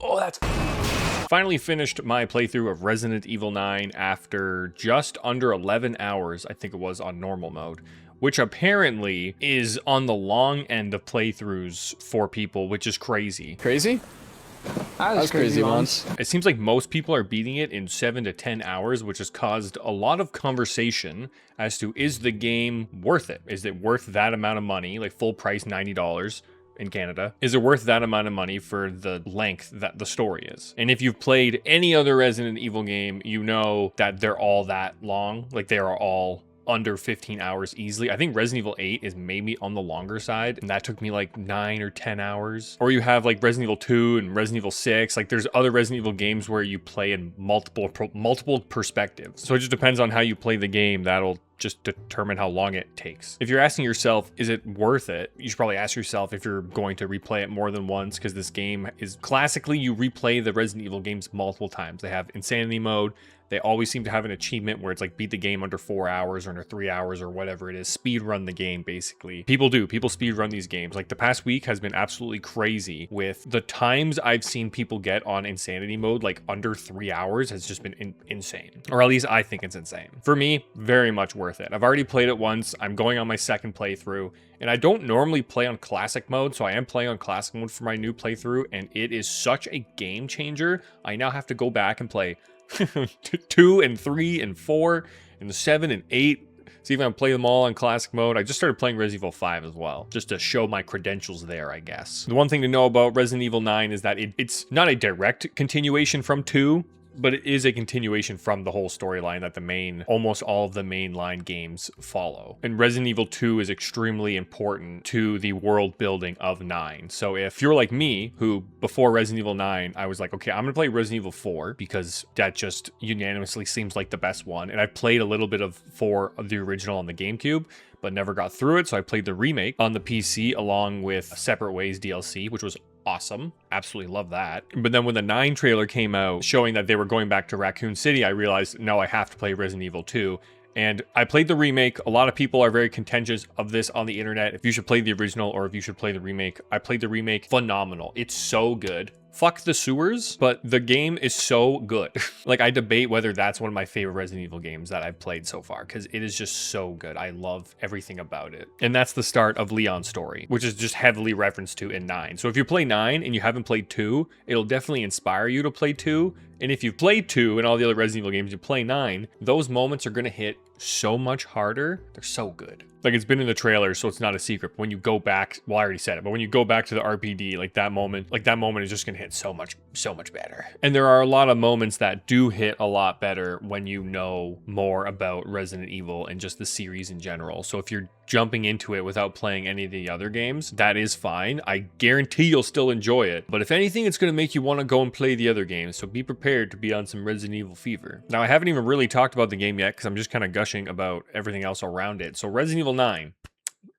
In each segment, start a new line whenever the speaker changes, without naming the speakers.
Oh, that's... Finally finished my playthrough of Resident Evil 9 after just under 11 hours, I think it was, on normal mode, which apparently is on the long end of playthroughs for people, which is crazy.
Crazy?
I was crazy once.
It seems like most people are beating it in 7 to 10 hours, which has caused a lot of conversation as to, is the game worth it? Is it worth that amount of money, like full price $90 in Canada? Is it worth that amount of money for the length that the story is? And if you've played any other Resident Evil game, you know that they're all that long. Like, they are all under 15 hours easily. I think Resident Evil 8 is maybe on the longer side, and that took me like 9 or 10 hours. Or you have like Resident Evil 2 and Resident Evil 6. Like, there's other Resident Evil games where you play in multiple perspectives. So it just depends on how you play the game. That'll just determine how long it takes. If you're asking yourself, is it worth it? You should probably ask yourself if you're going to replay it more than once, because this game is classically, you replay the Resident Evil games multiple times. They have insanity mode. They always seem to have an achievement where it's like beat the game under 4 hours or under 3 hours or whatever it is. Speed run the game, basically. People speed run these games. Like, the past week has been absolutely crazy with the times I've seen people get on insanity mode, like under 3 hours, has just been insane. Or at least I think it's insane. For me, very much worth it. I've already played it once. I'm going on my second playthrough, and I don't normally play on classic mode, so I am playing on classic mode for my new playthrough, and it is such a game changer. I now have to go back and play 2 and 3 and 4 and 7 and 8. See if I can play them all in classic mode. I just started playing Resident Evil 5 as well, just to show my credentials there, I guess. The one thing to know about Resident Evil 9 is that it's not a direct continuation from 2, but it is a continuation from the whole storyline that almost all of the mainline games follow. And Resident Evil 2 is extremely important to the world building of 9. So if you're like me, who before Resident Evil 9, I was like, okay, I'm gonna play Resident Evil 4 because that just unanimously seems like the best one. And I played a little bit of 4 of the original on the GameCube, but never got through it. So I played the remake on the PC along with Separate Ways DLC, which was awesome. Absolutely love that. But then when the 9 trailer came out showing that they were going back to Raccoon City, I realized, no, I have to play Resident Evil 2. And I played the remake. A lot of people are very contentious of this on the internet, if you should play the original or if you should play the remake. I played the remake. Phenomenal. It's so good. Fuck the sewers, but the game is so good. Like, I debate whether that's one of my favorite Resident Evil games that I've played so far, because it is just so good. I love everything about it. And that's the start of Leon's story, which is just heavily referenced to in 9. So if you play 9 and you haven't played 2, it'll definitely inspire you to play 2. And if you've played 2 and all the other Resident Evil games, you play 9, those moments are going to hit so much harder. They're so good. Like, it's been in the trailer, so it's not a secret. But when you go back, well, I already said it, but when you go back to the RPD, like that moment is just going to hit so much better. And there are a lot of moments that do hit a lot better when you know more about Resident Evil and just the series in general. So if you're jumping into it without playing any of the other games, that is fine. I guarantee you'll still enjoy it. But if anything, it's going to make you want to go and play the other games. So be prepared to be on some Resident Evil fever. Now, I haven't even really talked about the game yet because I'm just kind of gushing about everything else around it. So Resident Evil 9.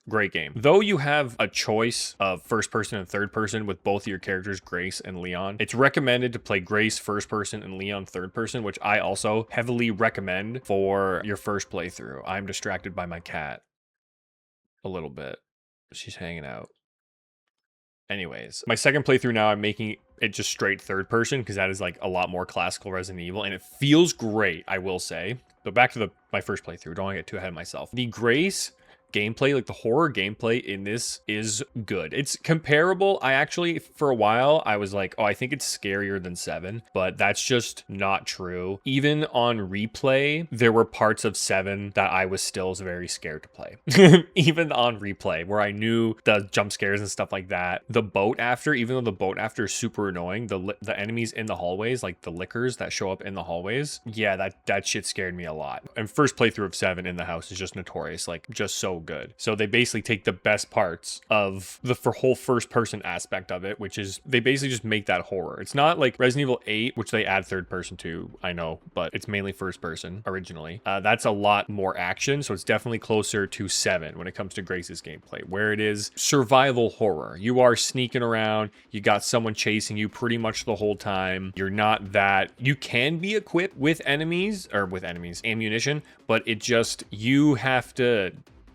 Great game. Though you have a choice of first person and third person with both of your characters, Grace and Leon, it's recommended to play Grace first person and Leon third person, which I also heavily recommend for your first playthrough. I'm distracted by my cat a little bit. She's hanging out. Anyways, my second playthrough now, I'm making it just straight third person because that is like a lot more classical Resident Evil, and it feels great, I will say. But back to my first playthrough. Don't want to get too ahead of myself. The Grace gameplay, like the horror gameplay in this, is good. It's comparable. I actually, for a while, I was like, oh, I think it's scarier than 7, but that's just not true. Even on replay, there were parts of 7 that I was still very scared to play. Even on replay, where I knew the jump scares and stuff like that. The boat after, even though the boat after is super annoying, the enemies in the hallways, like the lickers that show up in the hallways, yeah, that shit scared me a lot. And first playthrough of 7 in the house is just notorious, like just so good. So they basically take the best parts of the whole first person aspect of it, which is they basically just make that horror. It's not like Resident Evil 8, which they add third person to, I know, but it's mainly first person originally. That's a lot more action, so it's definitely closer to 7 when it comes to Grace's gameplay, where it is survival horror. You are sneaking around, you got someone chasing you pretty much the whole time. You're not that, you can be equipped with ammunition, but it just, you have to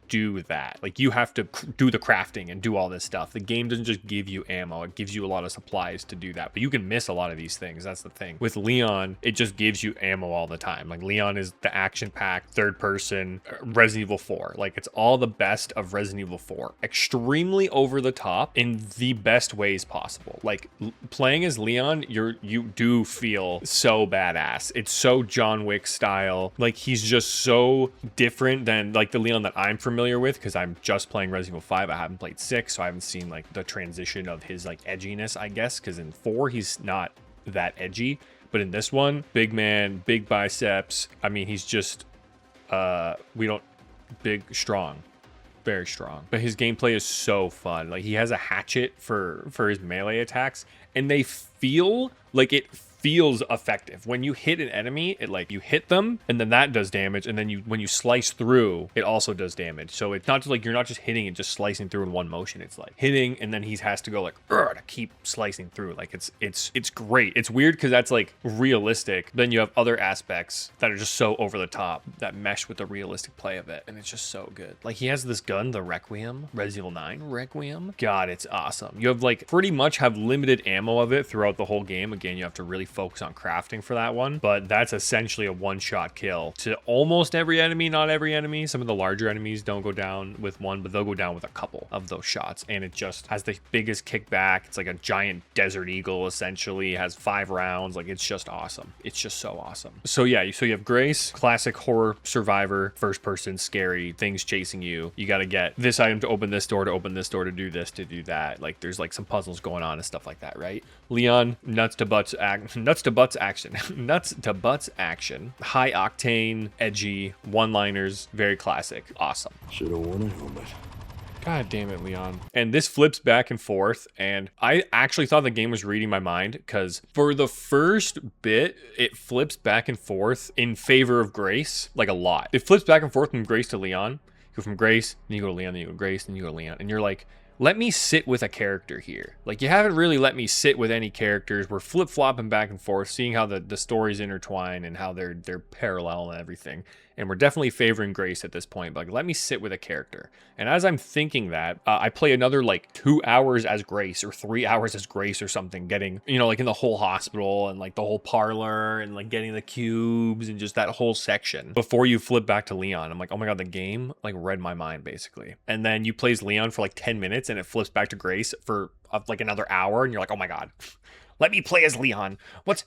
do that. Like, you have to do the crafting and do all this stuff. The game doesn't just give you ammo, it gives you a lot of supplies to do that, but you can miss a lot of these things. That's the thing with Leon. It just gives you ammo all the time. Like, Leon is the action-packed third person Resident Evil 4. Like, it's all the best of Resident Evil 4, extremely over the top in the best ways possible. Like, playing as Leon, you do feel so badass. It's so John Wick style. Like, he's just so different than like the Leon that I'm familiar with, because I'm just playing Resident Evil 5. I haven't played 6, so I haven't seen like the transition of his like edginess, I guess, because in 4 he's not that edgy, but in this one, big man, big biceps. I mean, he's just big, strong, very strong. But his gameplay is so fun. Like, he has a hatchet for his melee attacks, and they feel like it feels effective. When you hit an enemy, it like you hit them and then that does damage, and then when you slice through, it also does damage. So it's not just like you're not just hitting and just slicing through in one motion. It's like hitting and then he has to go like to keep slicing through. Like, it's great. It's weird because that's like realistic. Then you have other aspects that are just so over the top that mesh with the realistic play of it, and it's just so good. Like, he has this gun, the Requiem, Resident Evil 9 Requiem. God, it's awesome. You have like pretty much have limited ammo of it throughout the whole game. Again, you have to really focus on crafting for that one, but that's essentially a one-shot kill to almost every enemy. Not every enemy. Some of the larger enemies don't go down with one, but they'll go down with a couple of those shots, and it just has the biggest kickback. It's like a giant desert eagle, essentially. It has 5 rounds. Like, it's just awesome. It's just so awesome. So yeah, so you have Grace, classic horror survivor, first person, scary, things chasing you. You got to get this item to open this door, to open this door, to do this, to do that. Like, there's like some puzzles going on and stuff like that, right? Leon, nuts to butts action. Nuts to butts action. High octane, edgy, one-liners, very classic. Awesome.
Should have worn a helmet.
God damn it, Leon. And this flips back and forth, and I actually thought the game was reading my mind, because for the first bit, it flips back and forth in favor of Grace, like a lot. It flips back and forth from Grace to Leon. You go from Grace, then you go to Leon, then you go to Grace, then you go to Leon, and you're like, let me sit with a character here. Like, you haven't really let me sit with any characters. We're flip-flopping back and forth, seeing how the stories intertwine and how they're parallel and everything. And we're definitely favoring Grace at this point, but like, let me sit with a character. And as I'm thinking that, I play another like 2 hours as Grace, or 3 hours as Grace or something, getting, you know, like in the whole hospital and like the whole parlor and like getting the cubes and just that whole section before you flip back to Leon. I'm like, oh my God, the game like read my mind basically. And then you play as Leon for like 10 minutes and it flips back to Grace for like another hour, and you're like, oh my God. Let me play as Leon.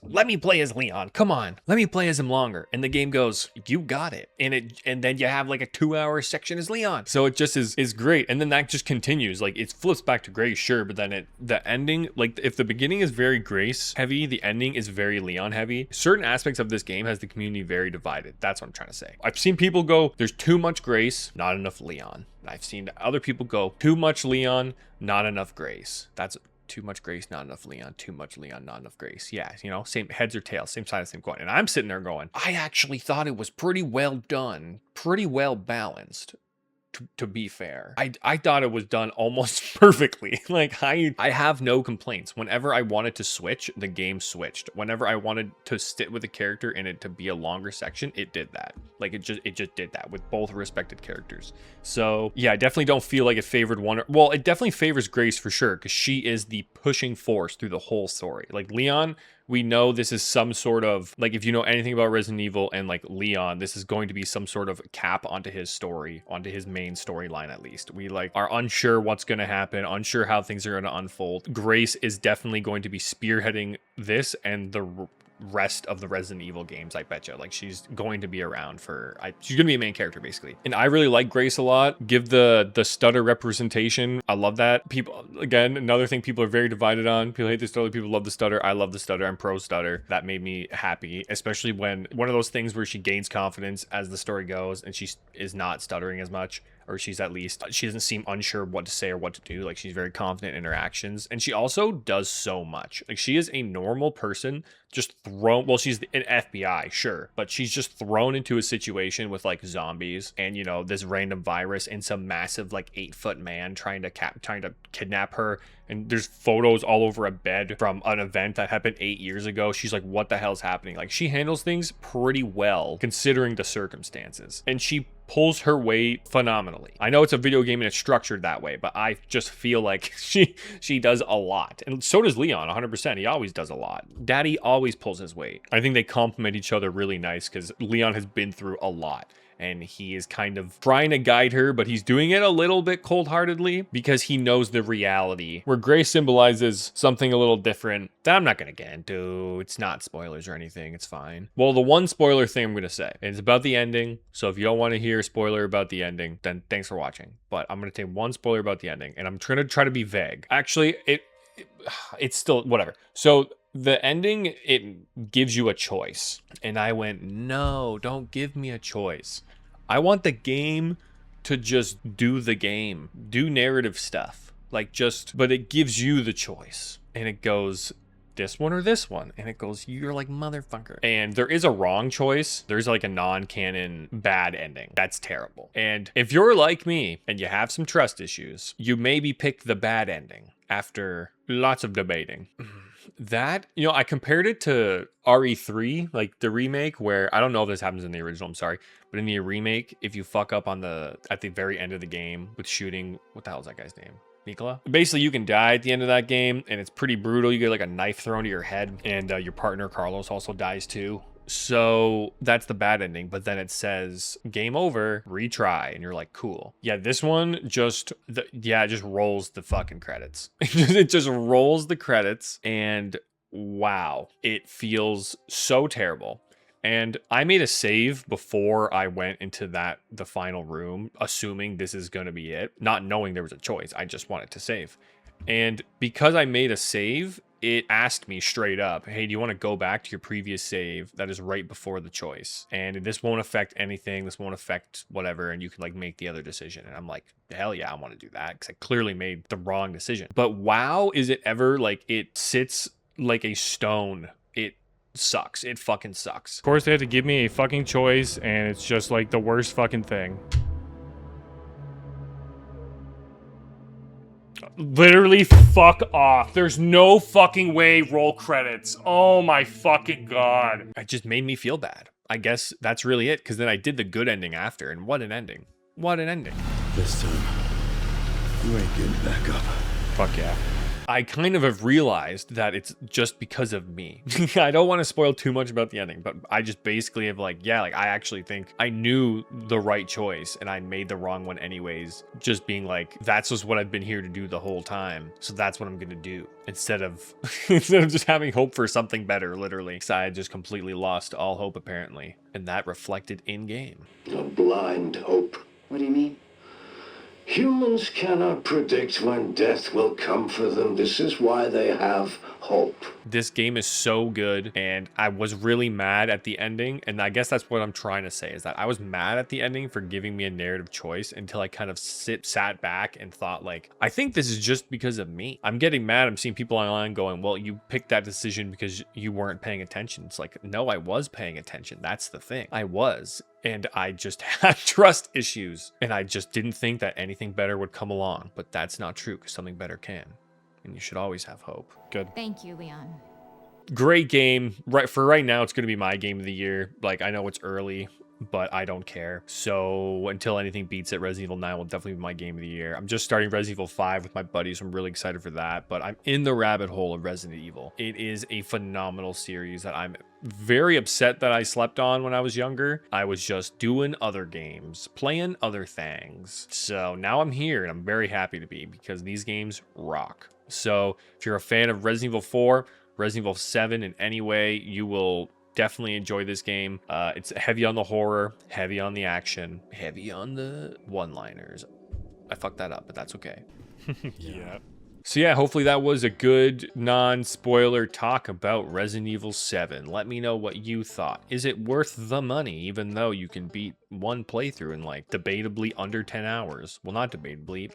Let me play as Leon. Come on. Let me play as him longer. And the game goes, you got it. And then you have like a 2-hour section as Leon. So it just is great. And then that just continues. Like, it flips back to Grace, sure, but then the ending, like, if the beginning is very Grace heavy, the ending is very Leon heavy. Certain aspects of this game has the community very divided. That's what I'm trying to say. I've seen people go, there's too much Grace, not enough Leon. I've seen other people go, too much Leon, not enough Grace. That's too much Grace, not enough Leon. Too much Leon, not enough Grace. Yeah, you know, same heads or tails, same side of the same coin. And I'm sitting there going, I actually thought it was pretty well done, pretty well balanced. To be fair, I thought it was done almost perfectly. Like, I have no complaints. Whenever I wanted to switch, the game switched. Whenever I wanted to sit with a character and it to be a longer section, it did that. Like, it just did that with both respected characters. So yeah, I definitely don't feel like it favored one. Well, it definitely favors Grace for sure, because she is the pushing force through the whole story. Like, Leon, we know this is some sort of, like, if you know anything about Resident Evil and like Leon, this is going to be some sort of cap onto his story, onto his main storyline at least. We like are unsure what's going to happen, unsure how things are going to unfold. Grace is definitely going to be spearheading this and the rest of the Resident Evil games, I bet you. Like, she's going to be around for, she's gonna be a main character basically. And I really like Grace a lot. Give the stutter representation. I love that. People, again, another thing people are very divided on. People hate the stutter, people love the stutter. I love the stutter. I'm pro stutter. That made me happy, especially when one of those things where she gains confidence as the story goes and she is not stuttering as much, or she's at least, she doesn't seem unsure what to say or what to do. Like, she's very confident in her actions, and she also does so much. Like, she is a normal person just thrown, well, she's an FBI, sure, but she's just thrown into a situation with like zombies and, you know, this random virus and some massive like 8-foot man trying to kidnap her And there's photos all over a bed from an event that happened 8 years ago. She's like, what the hell's happening? Like, she handles things pretty well considering the circumstances. And she pulls her weight phenomenally. I know it's a video game and it's structured that way, but I just feel like she does a lot. And so does Leon, 100%. He always does a lot. Daddy always pulls his weight. I think they complement each other really nice because Leon has been through a lot. And he is kind of trying to guide her, but he's doing it a little bit cold-heartedly because he knows the reality. Where Gray symbolizes something a little different that I'm not going to get into. It's not spoilers or anything. It's fine. Well, the one spoiler thing I'm going to say, and it's about the ending. So if you don't want to hear a spoiler about the ending, then thanks for watching. But I'm going to take one spoiler about the ending, and I'm trying to try to be vague. Actually, it's still whatever. So the ending, it gives you a choice. And I went, no, don't give me a choice. I want the game to just do the game, do narrative stuff, like but it gives you the choice. And it goes, this one or this one. And it goes, you're like, motherfucker. And there is a wrong choice. There's like a non-canon bad ending. That's terrible. And if you're like me and you have some trust issues, you maybe pick the bad ending after lots of debating. That, I compared it to RE3, like the remake, where I don't know if this happens in the original, I'm sorry, but in the remake, if you fuck up at the very end of the game with shooting, what the hell is that guy's name? Nikola? Basically, you can die at the end of that game, and it's pretty brutal. You get like a knife thrown to your head, and your partner Carlos also dies too. So that's the bad ending, but then it says game over, retry, and you're like, cool. Yeah, this one it just rolls the fucking credits. It just rolls the credits, and wow, it feels so terrible. And I made a save before I went into the final room, assuming this is going to be it, not knowing there was a choice. I just wanted to save. And because I made a save, it asked me straight up, hey, do you want to go back to your previous save that is right before the choice? And this won't affect anything. This won't affect whatever. And you can like make the other decision. And I'm like, hell yeah, I want to do that because I clearly made the wrong decision. But wow, is it ever like it sits like a stone? It sucks. It fucking sucks. Of course, they had to give me a fucking choice, and it's just like the worst fucking thing. Literally, fuck off. There's no fucking way roll credits. Oh my fucking god. It just made me feel bad. I guess that's really it, because then I did the good ending after, and what an ending. What an ending.
This time, you ain't getting back up.
Fuck yeah. I kind of have realized that it's just because of me. I don't want to spoil too much about the ending, but I just basically have I actually think I knew the right choice and I made the wrong one anyways. Just being like, that's just what I've been here to do the whole time. So that's what I'm going to do instead of just having hope for something better, literally. Because I had just completely lost all hope apparently. And that reflected in game.
A blind hope.
What do you mean?
Humans cannot predict when death will come for them. This is why they have hope.
This game is so good, and I was really mad at the ending, and I guess that's what I'm trying to say, is that I was mad at the ending for giving me a narrative choice until I kind of sat back and thought, like, I think this is just because of me. I'm getting mad. I'm seeing people online going, well, you picked that decision because you weren't paying attention. It's like, no, I was paying attention. That's the thing. I was. And I just had trust issues, and I just didn't think that anything better would come along. But that's not true, because something better can. And you should always have hope. Good.
Thank you, Leon.
Great game. Right now, it's going to be my game of the year. Like, I know it's early, but I don't care. So until anything beats it, Resident Evil 9 will definitely be my game of the year. I'm just starting Resident Evil 5 with my buddies, so I'm really excited for that. But I'm in the rabbit hole of Resident Evil. It is a phenomenal series that I'm very upset that I slept on when I was younger. I was just doing other games, playing other things. So now I'm here, and I'm very happy to be, because these games rock. So if you're a fan of Resident Evil 4, Resident Evil 7 in any way, you will definitely enjoy this game. It's heavy on the horror, heavy on the action, heavy on the one-liners. I fucked that up, but that's okay. Yeah. So yeah, hopefully that was a good non-spoiler talk about Resident Evil 7. Let me know what you thought. Is it worth the money, even though you can beat one playthrough in like debatably under 10 hours. Well, not debatably.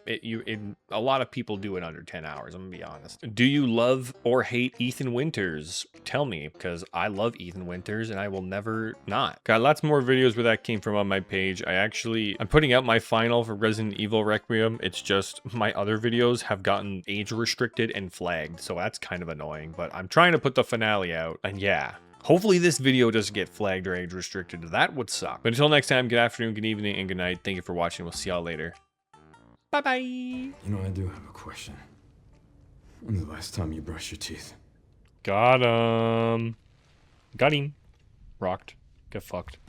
A lot of people do it under 10 hours. I'm gonna be honest. Do you love or hate Ethan Winters? Tell me, because I love Ethan Winters and I will never not. Got lots more videos where that came from on my page. I'm putting out my final for Resident Evil Requiem. It's just my other videos have gotten age restricted and flagged, so that's kind of annoying, but I'm trying to put the finale out, and yeah. Hopefully this video doesn't get flagged or age restricted. That would suck. But until next time, good afternoon, good evening, and good night. Thank you for watching. We'll see y'all later. Bye-bye.
You know, I do have a question. When's the last time you brushed your teeth?
Got him. Got him. Rocked. Get fucked.